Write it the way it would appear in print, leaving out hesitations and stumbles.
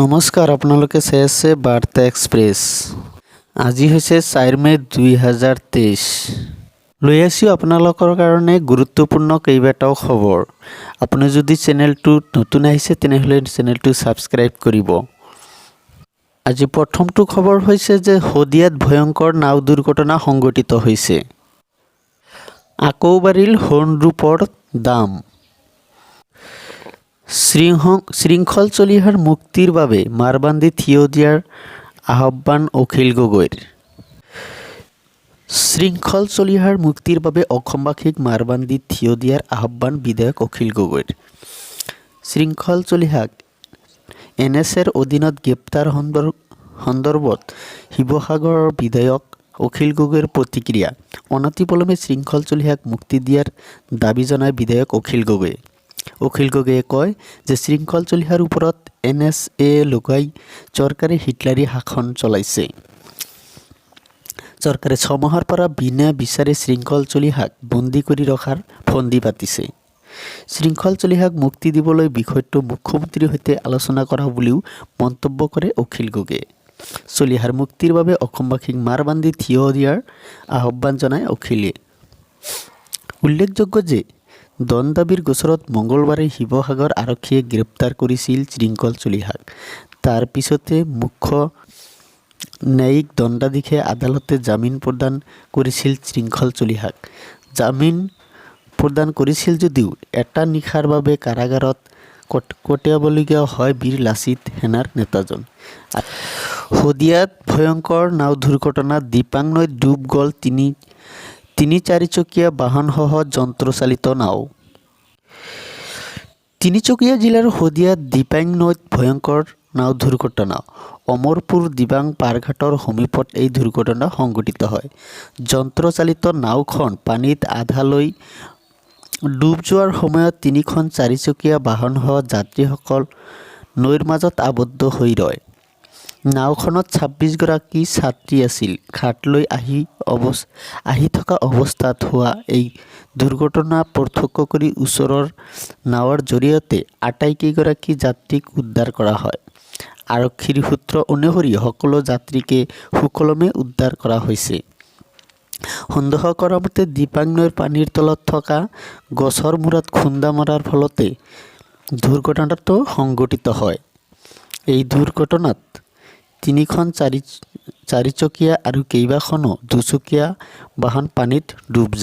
নমস্কাৰ, আপোনালোকে চাই আছে বাৰ্তা এক্সপ্ৰেছ। আজি হৈছে 4 মে 2023। লৈ আছোঁ আপোনালোকৰ কাৰণে গুৰুত্বপূৰ্ণ কেইবাটাও খবৰ। আপুনি যদি চেনেলটোত নতুন আহিছে তেনেহ'লে চেনেলটো ছাবস্ক্ৰাইব কৰিব। আজি প্ৰথমটো খবৰ হৈছে যে শদিয়াত ভয়ংকৰ নাও দুৰ্ঘটনা সংঘটিত হৈছে। আকৌ বাঢ়িল হৰ্ণৰূপৰ দাম। শৃংখল চলিহাৰ মুক্তিৰ বাবে মাৰবান্ধি থিয় দিয়াৰ আহ্বান অখিল গগৈৰ। শৃংখল চলিহাৰ মুক্তিৰ বাবে অসমবাসীক মাৰবান্ধি থিয় দিয়াৰ আহ্বান বিধায়ক অখিল গগৈৰ। শৃংখল চলিহাক NSAৰ অধীনত গ্ৰেপ্তাৰ সন্দৰ্ভত শিৱসাগৰৰ বিধায়ক অখিল গগৈৰ প্ৰতিক্ৰিয়া। অনতিপলমে শৃংখল চলিহাক মুক্তি দিয়াৰ দাবী জনায় বিধায়ক অখিল গগৈয়ে। অখিল গগৈয়ে কয় যে শৃংখল চলিহাৰ ওপৰত NSA লগাই চৰকাৰে হিটলাৰী শাসন চলাইছে। চৰকাৰে 6 মাহৰ পৰা বিনা বিচাৰে শৃংখল চলিহাক বন্দী কৰি ৰখাৰ ফন্দি পাতিছে। শৃংখল চলিহাক মুক্তি দিবলৈ বিষয়টো মুখ্যমন্ত্ৰীৰ সৈতে আলোচনা কৰা বুলিও মন্তব্য কৰে অখিল গগৈয়ে। চলিহাৰ মুক্তিৰ বাবে অসমবাসীক মাৰবান্ধি থিয় দিয়াৰ আহ্বান জনায় অখিলে। উল্লেখযোগ্য যে দন দাবীৰ গোচৰত মঙলবাৰে শিৱসাগৰ আৰক্ষীয়ে গ্ৰেপ্তাৰ কৰিছিল শৃংখল চলিহাক। তাৰ পিছতে মুখ্য ন্যায়িক দণ্ডাধীশে আদালতে জামিন প্ৰদান কৰিছিল শৃংখল চলিহাক। জামিন প্ৰদান কৰিছিল যদিও এটা নিশাৰ বাবে কাৰাগাৰত কটাবলগীয়া হয় বীৰ লাচিত সেনাৰ নেতাজন। শদিয়াত ভয়ংকৰ নাও দুৰ্ঘটনাত দিপাং নৈত ডুব গ'ল তিনি চাৰিচকীয়া বাহনসহ যন্ত্ৰচালিত নাও। তিনিচুকীয়া জিলাৰ শদিয়াত দিপাং নৈত ভয়ংকৰ নাও দুৰ্ঘটনা। অমৰপুৰ দিবাং পাৰঘাটৰ সমীপত এই দুৰ্ঘটনা সংঘটিত হয়। যন্ত্ৰচালিত নাওখন পানীত আধালৈ ডুব যোৱাৰ সময়ত 3খন চাৰিচকীয়া বাহনসহ যাত্ৰীসকল নৈৰ মাজত আবদ্ধ হৈ ৰয়। নাওখনত 26গৰাকী যাত্ৰী আছিল। ঘাটলৈ আহি থকা অৱস্থাত হোৱা এই দুৰ্ঘটনা প্ৰত্যক্ষ কৰি ওচৰৰ নাৱৰ জৰিয়তে আটাইকেইগৰাকী যাত্ৰীক উদ্ধাৰ কৰা হয়। আৰক্ষীৰ সূত্ৰ অনুসৰি সকলো যাত্ৰীকে সুকলমে উদ্ধাৰ কৰা হৈছে। সন্দেহ কৰা মতে দিপাং নৈৰ পানীৰ তলত থকা গছৰ মূৰত খুন্দা মৰাৰ ফলতে দুৰ্ঘটনাটো সংঘটিত হয়। এই দুৰ্ঘটনাত 3খন চাৰিচকীয়া আৰু কেইবাখনো দুচকীয়া বাহন পানীত ডুব যায়।